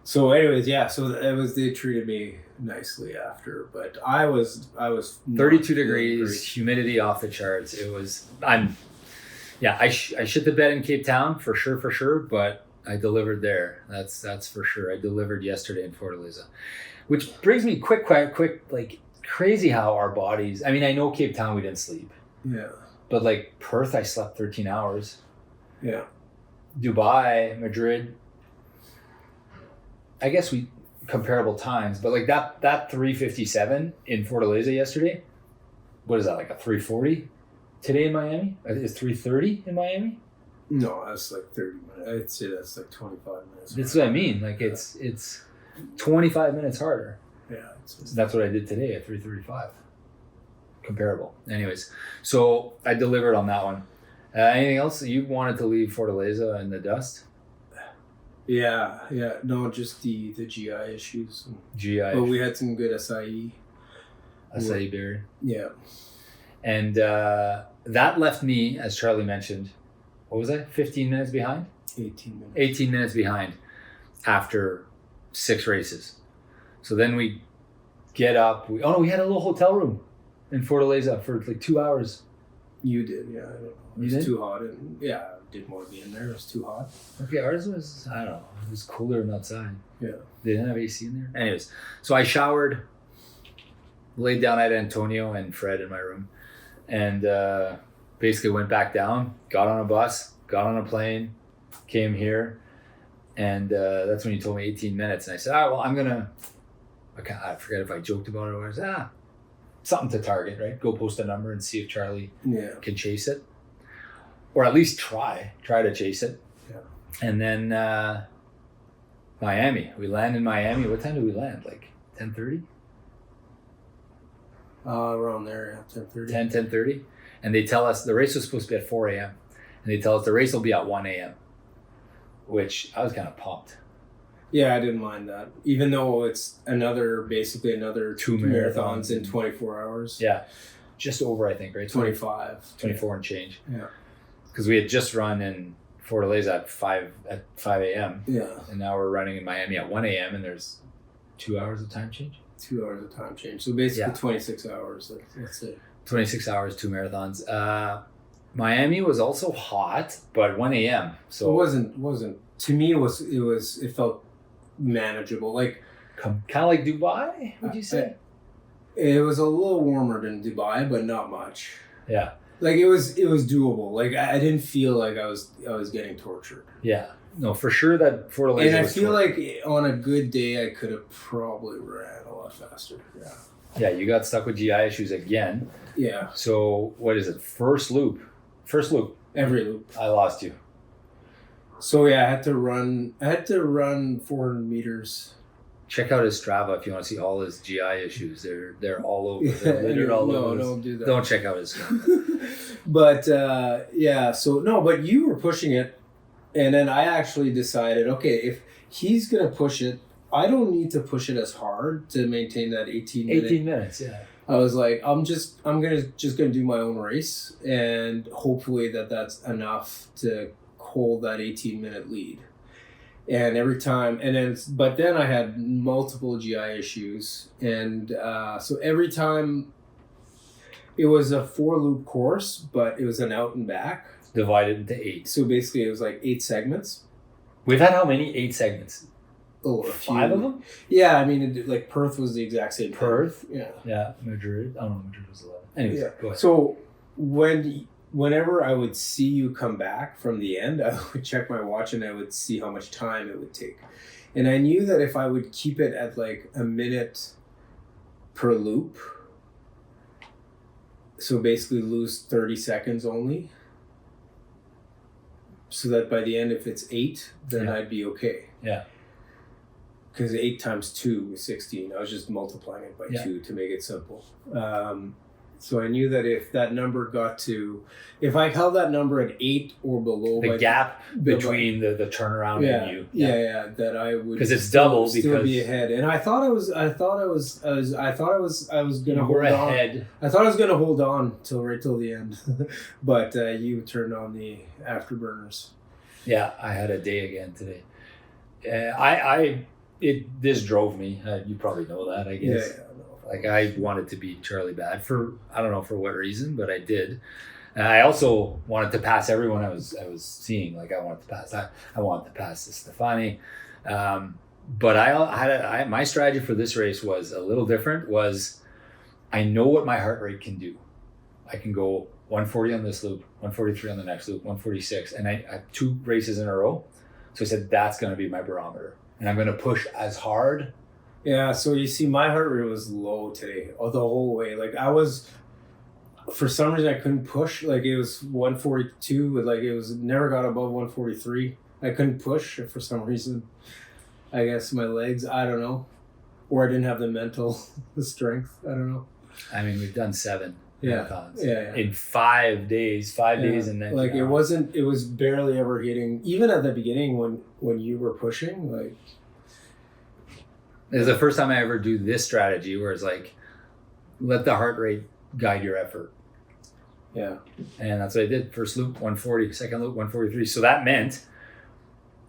So anyways, so they treated me nicely after, but I was 32 degrees, humidity off the charts. It was, I shit the bed in Cape Town for sure, but I delivered there. That's for sure. I delivered yesterday in Fortaleza, which brings me quick, like crazy how our bodies, I mean, I know Cape Town we didn't sleep. Yeah. But like Perth, I slept 13 hours. Yeah. Dubai, Madrid, I guess we comparable times, but like that 3:57 in Fortaleza yesterday, what is that, like a 3:40 today in Miami? Is 3:30 in Miami? No, that's like 30 minutes. I'd say that's like 25 minutes. That's what I mean. Like it's 25 minutes harder. Yeah. That's what I did today at 3:35. Comparable. Anyways, so I delivered on that one. Anything else? You wanted to leave Fortaleza in the dust? Yeah. No, just the GI issues. But we had some good acai berry. Yeah. And that left me, as Charlie mentioned, what was that? 15 minutes behind? 18 minutes. 18 minutes behind after 6 races. So then we get up. We had a little hotel room in Fortaleza for like 2 hours. You did, yeah. I don't know. It was too hot. I didn't want to be in there. It was too hot. Okay, ours was, I don't know, it was cooler than outside. Yeah. They didn't have AC in there. Anyways, so I showered, laid down at Antonio and Fred in my room, and basically went back down, got on a bus, got on a plane, came here, and that's when you told me 18 minutes. And I said, I'm going to, I forget if I joked about it or I was, something to target, right? Go post a number and see if Charlie can chase it. Or at least try to chase it. Yeah. And then Miami. We land in Miami. What time did we land? Like 10:30? Around there, yeah, 10:30. 10:30. And they tell us the race was supposed to be at 4 a.m. And they tell us the race will be at 1 a.m. Which I was kind of pumped. Yeah, I didn't mind that. Even though it's basically another 2 marathons in 24 hours. Yeah. Just over, I think, right? 25. 24 and change. Yeah. Because we had just run in Fortaleza at 5 a.m. Yeah. And now we're running in Miami at 1 a.m. and there's 2 hours of time change. 2 hours of time change. So basically 26 hours. That's it. 26 hours, 2 marathons. Miami was also hot, but 1 a.m. So it wasn't to me. It felt manageable. Like kind of like Dubai, would you say? It was a little warmer than Dubai, but not much. Yeah. Like it was doable. Like I didn't feel like I was getting tortured. Yeah. No, for sure that Fortaleza. And I feel like on a good day I could have probably ran a lot faster. Yeah. Yeah, you got stuck with GI issues again. Yeah. So what is it? First loop. Every loop. I lost you. So yeah, I had to run 400 meters. Check out his Strava if you want to see all his GI issues. They're all over. They're littered all over. No, don't do that. Don't check out his Strava. But yeah, so no, but you were pushing it, and then I actually decided, okay, if he's gonna push it, I don't need to push it as hard to maintain that 18 minutes, yeah. I was like, I'm gonna do my own race, and hopefully that's enough to hold that 18-minute lead. And but then I had multiple GI issues, and so every time it was a 4-loop course, but it was an out and back divided into 8. So basically, it was like 8 segments. We've had how many 8 segments? Oh, 5 of them? Yeah, I mean, like Perth was the exact same thing. Perth? Yeah. Yeah, Madrid. I don't know, Madrid was 11. Anyways, yeah. Go ahead. So whenever I would see you come back from the end, I would check my watch and I would see how much time it would take. And I knew that if I would keep it at like a minute per loop, so basically lose 30 seconds only, so that by the end, if it's 8, then I'd be okay. Yeah. Because 8 times 2 is 16. I was just multiplying it by 2 to make it simple. So I knew that if that number if I held that number at 8 or below, the gap between the turnaround and you, that I would, because it's double, still be ahead. And I thought I was going to hold ahead. on. I thought I was going to hold on right till the end, but you turned on the afterburners. Yeah, I had a day again today. This drove me. You probably know that, I guess. Yeah. Like I wanted to beat Charlie bad I don't know for what reason, but I did. And I also wanted to pass everyone I was seeing. Like I wanted to pass Stefani. But my strategy for this race was a little different. I know what my heart rate can do. I can go 140 on this loop, 143 on the next loop, 146, and I have 2 races in a row. So I said that's going to be my barometer, and I'm going to push as hard. Yeah, so you see, my heart rate was low today, the whole way. Like for some reason, I couldn't push. Like it was 142, but like it never got above 143. I couldn't push for some reason. I guess my legs, I don't know, or I didn't have the mental strength. I don't know. I mean, we've done 7 marathons in 5 days. 5 days, and then like it was barely ever hitting. Even at the beginning when you were pushing, like. It's the first time I ever do this strategy where it's like, let the heart rate guide your effort. Yeah. And that's what I did. First loop, 140, second loop, 143. So that meant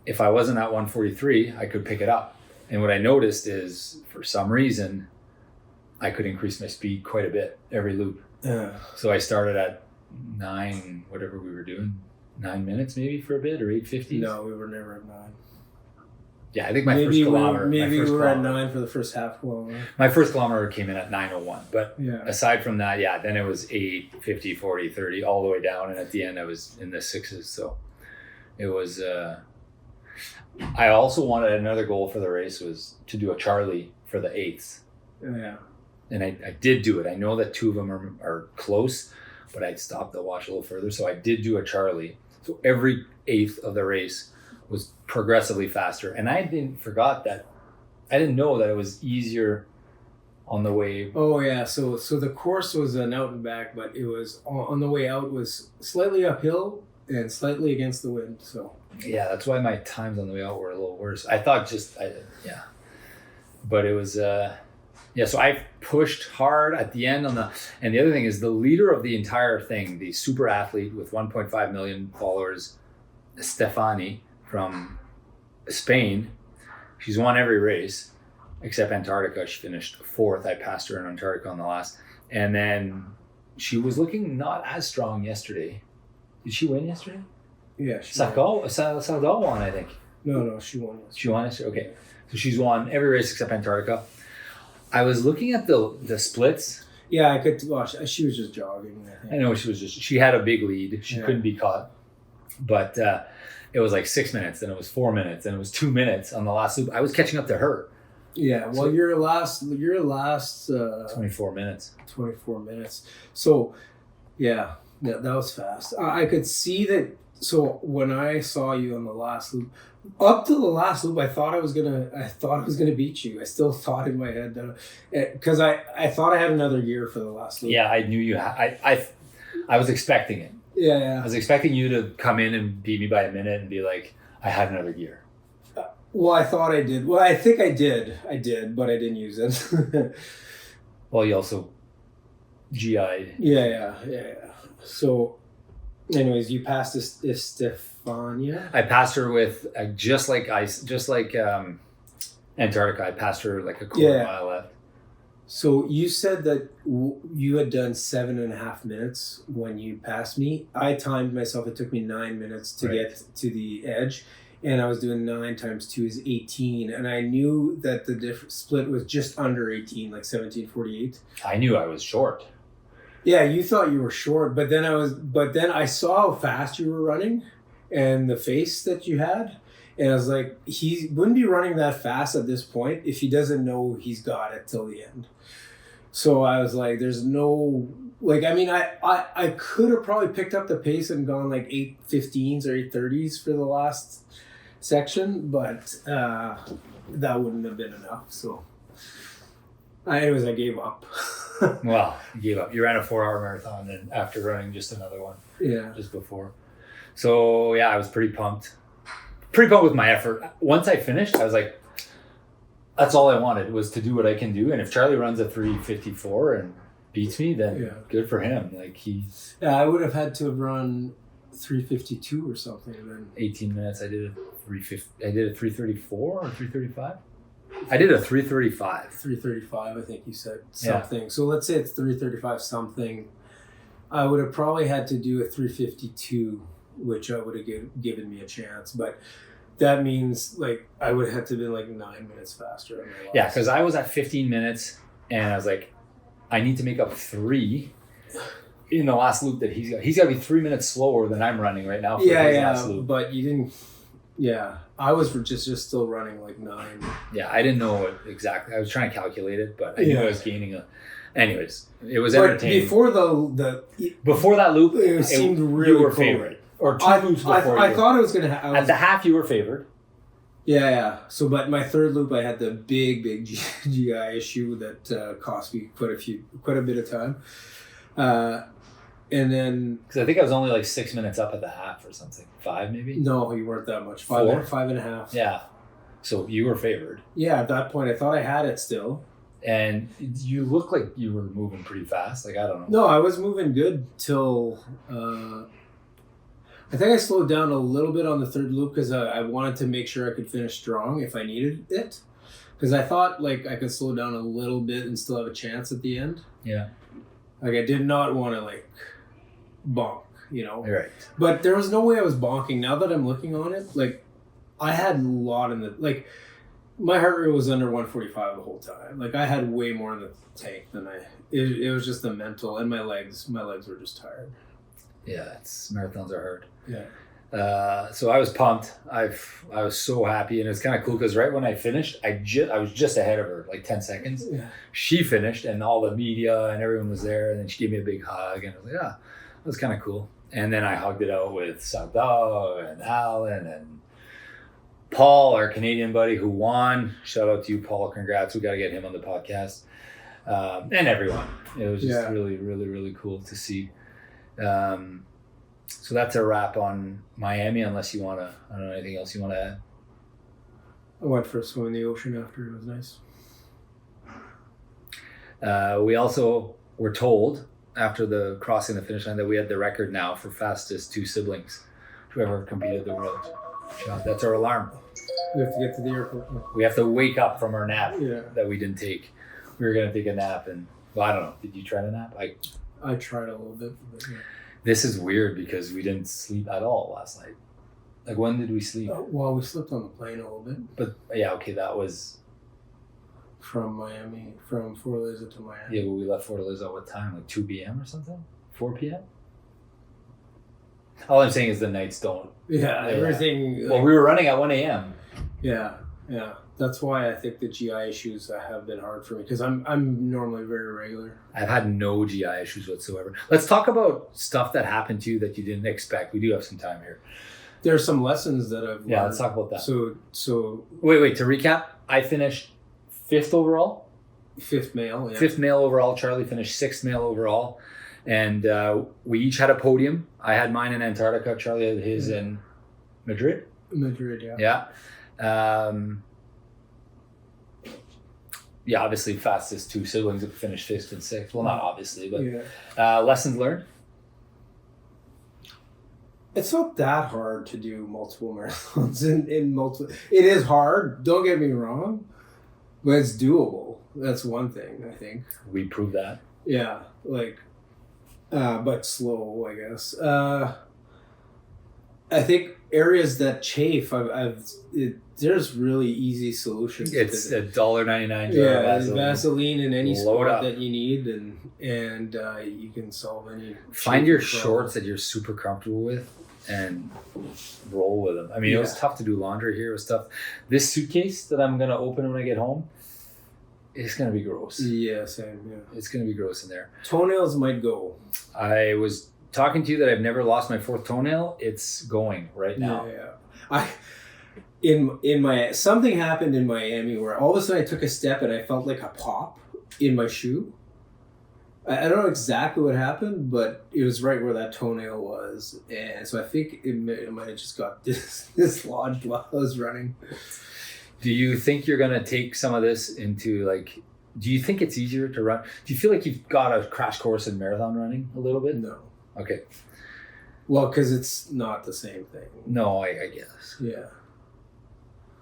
if I wasn't at 143, I could pick it up. And what I noticed is for some reason, I could increase my speed quite a bit every loop. Yeah. So I started at 9, whatever we were doing, 9 minutes maybe for a bit, or 8:50. No, we were never at 9. Yeah, I think my first kilometer. Maybe we were at 9 for the first half kilometer. My first kilometer came in at 9:01. But aside from that, then it was 8, 50, 40, 30, all the way down. And at the end, I was in the 6s. So it was. I also wanted another goal for the race was to do a Charlie for the 8ths. Yeah. And I did do it. I know that 2 of them are close, but I'd stopped to watch a little further. So I did do a Charlie. So every 8th of the race was progressively faster, and I didn't know that it was easier on the way. Oh yeah, so the course was an out and back, but it was on the way out was slightly uphill and slightly against the wind. So yeah, that's why my times on the way out were a little worse. I thought but it was so I pushed hard at the end and the other thing is the leader of the entire thing, the super athlete with 1.5 million followers, Stefani from Spain. She's won every race except Antarctica. She finished 4th. I passed her in Antarctica on the last. And then she was looking not as strong yesterday. Did she win yesterday? Yeah, she Saldal won, I think. No, she won yesterday. She won yesterday? Okay. So she's won every race except Antarctica. I was looking at the splits. Yeah, I could watch. She was just jogging. I know she had a big lead. She couldn't be caught. But it was like 6 minutes, then it was 4 minutes, and it was 2 minutes on the last loop. I was catching up to her. Yeah, well, so, your last 24 minutes. 24 minutes. So, yeah, that was fast. I could see that. So when I saw you on the last loop, up to the last loop, I thought I was gonna beat you. I still thought in my head that because I thought I had another gear for the last loop. Yeah, I knew you. I was expecting it. Yeah. I was expecting you to come in and beat me by a minute and be like, I had another gear. Well, I thought I did. Well, I think I did. I did, but I didn't use it. Well, you also GI'd. Yeah. So, anyways, you passed Estefania. I passed her with just like Antarctica. I passed her like a quarter mile left. So you said that you had done 7.5 minutes when you passed me. I timed myself. It took me 9 minutes to get to the edge. And I was doing 9 times 2 is 18. And I knew that the split was just under 18, like 17:48. I knew I was short. Yeah, you thought you were short, but then I saw how fast you were running and the face that you had. And I was like, he wouldn't be running that fast at this point if he doesn't know he's got it till the end. So I was like, there's no, like, I mean, I could have probably picked up the pace and gone like 8:15s or 8:30s for the last section, but that wouldn't have been enough. So anyways, I gave up. Well, you gave up. You ran a 4-hour marathon and after running just another one. Yeah. Just before. So yeah, I was pretty pumped. Pretty pumped with my effort. Once I finished, I was like, that's all I wanted was to do what I can do. And if Charlie runs a 3:54 and beats me, then good for him. Like I would have had to have run 3:52 or something then. 18 minutes. I did a 3:34 or 3:35. I did a 3:35. 3:35, I think you said something. Yeah. So let's say it's 3:35 something. I would have probably had to do a 3:52, which I would have given me a chance. But that means like I would have had to have been like 9 minutes faster. Yeah, because I was at 15 minutes and I was like, I need to make up 3 in the last loop that he's got. He's got to be 3 minutes slower than I'm running right now for his last loop. But you didn't. Yeah, I was just still running like 9. Yeah, I didn't know it exactly. I was trying to calculate it, but I knew I was gaining Anyways, it was entertaining. Before that loop, it seemed really you were cool. Favorite. Or 2 loops before I thought it was going to at the half, you were favored. Yeah. So, but my third loop, I had the big GI issue that cost me quite a bit of time. And then... Because I think I was only like 6 minutes up at the half or something. 5 maybe? No, you weren't that much. 4? 5.5. Yeah. So you were favored. Yeah, at that point, I thought I had it still. And you look like you were moving pretty fast. Like, I don't know. No, I was moving good till... I think I slowed down a little bit on the third loop because I wanted to make sure I could finish strong if I needed it. Because I thought like I could slow down a little bit and still have a chance at the end. Yeah. Like I did not want to like bonk, you know. Right. But there was no way I was bonking. Now that I'm looking on it, like I had a lot in the like my heart rate was under 145 the whole time. Like I had way more in the tank than it was just the mental and my legs were just tired. Yeah, marathons are hard. Yeah. So I was pumped. I was so happy, and it's kind of cool because right when I finished, I was just ahead of her, like 10 seconds. Yeah. She finished, and all the media and everyone was there, and then she gave me a big hug, and I was like, yeah, that was kind of cool. And then I hugged it out with Saldal and Alan and Paul, our Canadian buddy who won. Shout out to you, Paul. Congrats. We got to get him on the podcast. And everyone. It was just really, really, really cool to see. So that's a wrap on Miami, unless you want to, I don't know, anything else you want to add? I went for a swim in the ocean after. It was nice. We also were told after the crossing the finish line that we had the record now for fastest 2 siblings to ever competed the world. That's our alarm. We have to get to the airport. We have to wake up from our nap that we didn't take. We were going to take a nap and, well, I don't know. Did you try to nap? I tried a little bit. But This is weird because we didn't sleep at all last night. Like, when did we sleep? Well, we slept on the plane a little bit. But yeah, okay, that was... From Miami, from Fortaleza to Miami. Yeah, but we left Fortaleza at what time? Like 2 p.m. or something? 4 p.m.? All I'm saying is the nights don't... Yeah, everything... Well, we were running at 1 a.m. Yeah. That's why I think the GI issues have been hard for me, because I'm normally very regular. I've had no GI issues whatsoever. Let's talk about stuff that happened to you that you didn't expect. We do have some time here. There are some lessons that I've learned. Yeah, let's talk about that. So Wait, to recap, I finished 5th overall. 5th male, yeah. 5th male overall. Charlie finished 6th male overall. And we each had a podium. I had mine in Antarctica. Charlie had his in Madrid. Madrid, yeah. Yeah. Yeah, obviously fastest 2 siblings that finished 5th and 6th. Well, not obviously, but lessons learned? It's not that hard to do multiple marathons in multiple... It is hard, don't get me wrong, but it's doable. That's one thing, I think. We proved that. Yeah, but slow, I guess. I think areas that chafe, there's really easy solutions. It's $1.99. Yeah, Vaseline in any Load spot up. that you need, and you can solve any. Find your chafing shorts that you're super comfortable with and roll with them. I mean, it was tough to do laundry here. It was tough. This suitcase that I'm going to open when I get home, it's going to be gross. Yeah, same, yeah. It's going to be gross in there. Toenails might go. I was talking to you that I've never lost my 4th toenail. It's going right now. Yeah. In my something happened in Miami where all of a sudden I took a step and I felt like a pop in my shoe. I don't know exactly what happened, but it was right where that toenail was, and so I think it might have just got dislodged while I was running. Do you think you're going to take some of this into, like, do you think it's easier to run? Do you feel like you've got a crash course in marathon running a little bit? No. Okay. Well, because it's not the same thing. No, I guess. Yeah.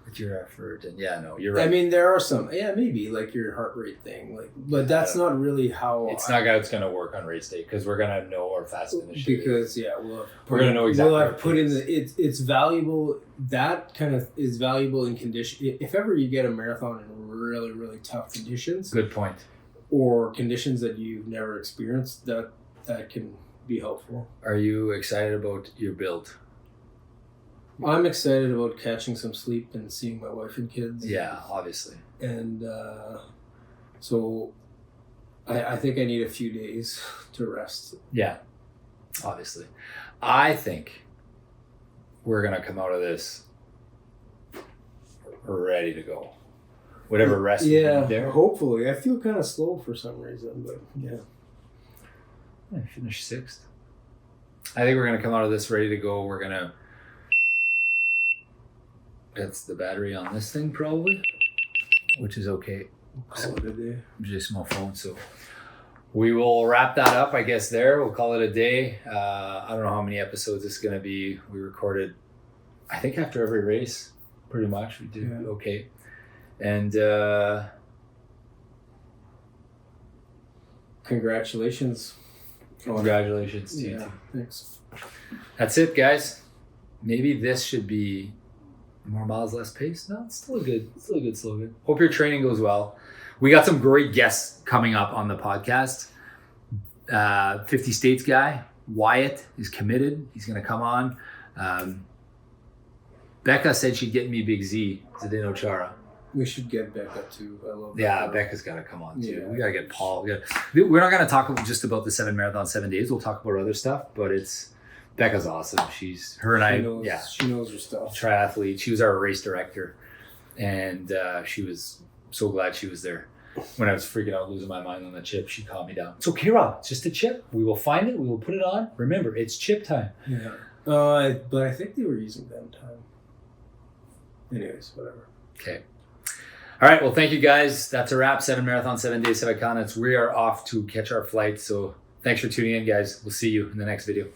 With your effort and you're right. I mean, there are some, maybe like your heart rate thing, but that's not really how. It's not how it's going to work on race day, because we're going to know our fastest finish. Because we're going to know exactly. We'll have put in it's valuable. That kind of is valuable in condition. If ever you get a marathon in really, really tough conditions. Good point. Or conditions that you've never experienced, that can be helpful. Are you excited about your build? I'm excited about catching some sleep and seeing my wife and kids. Yeah, obviously. And so I think I need a few days to rest. Yeah, obviously. I think we're going to come out of this ready to go. Whatever rest we need there. Hopefully. I feel kind of slow for some reason, but yeah. I finished 6th. I think we're going to come out of this ready to go. We're going to... That's the battery on this thing, probably, which is okay. Call it a day. Just my phone, so we will wrap that up, I guess. We'll call it a day. I don't know how many episodes it's going to be. We recorded, I think, after every race, pretty much. We did okay, and congratulations to you too. Thanks. That's it, guys. Maybe this should be more miles, less pace. No, it's still a good slogan. Hope your training goes well. We got some great guests coming up on the podcast. 50 States guy, Wyatt, is committed. He's going to come on. Becca said she'd get me Big Z, Zdeno Chara. We should get Becca too. I love Becca. Yeah, Becca's got to come on too. Yeah. We got to get Paul. We're not going to talk just about the 7 marathon, 7 days. We'll talk about other stuff, but Becca's awesome. She knows her stuff. Triathlete. She was our race director, and she was so glad she was there. When I was freaking out, losing my mind on the chip, she calmed me down. It's okay, Rob. It's just a chip. We will find it. We will put it on. Remember, it's chip time. Yeah. But I think they were using them time. Anyways, whatever. Okay. All right. Well, thank you guys. That's a wrap. 7 marathon, 7 days, 7 continents. We are off to catch our flight. So thanks for tuning in, guys. We'll see you in the next video.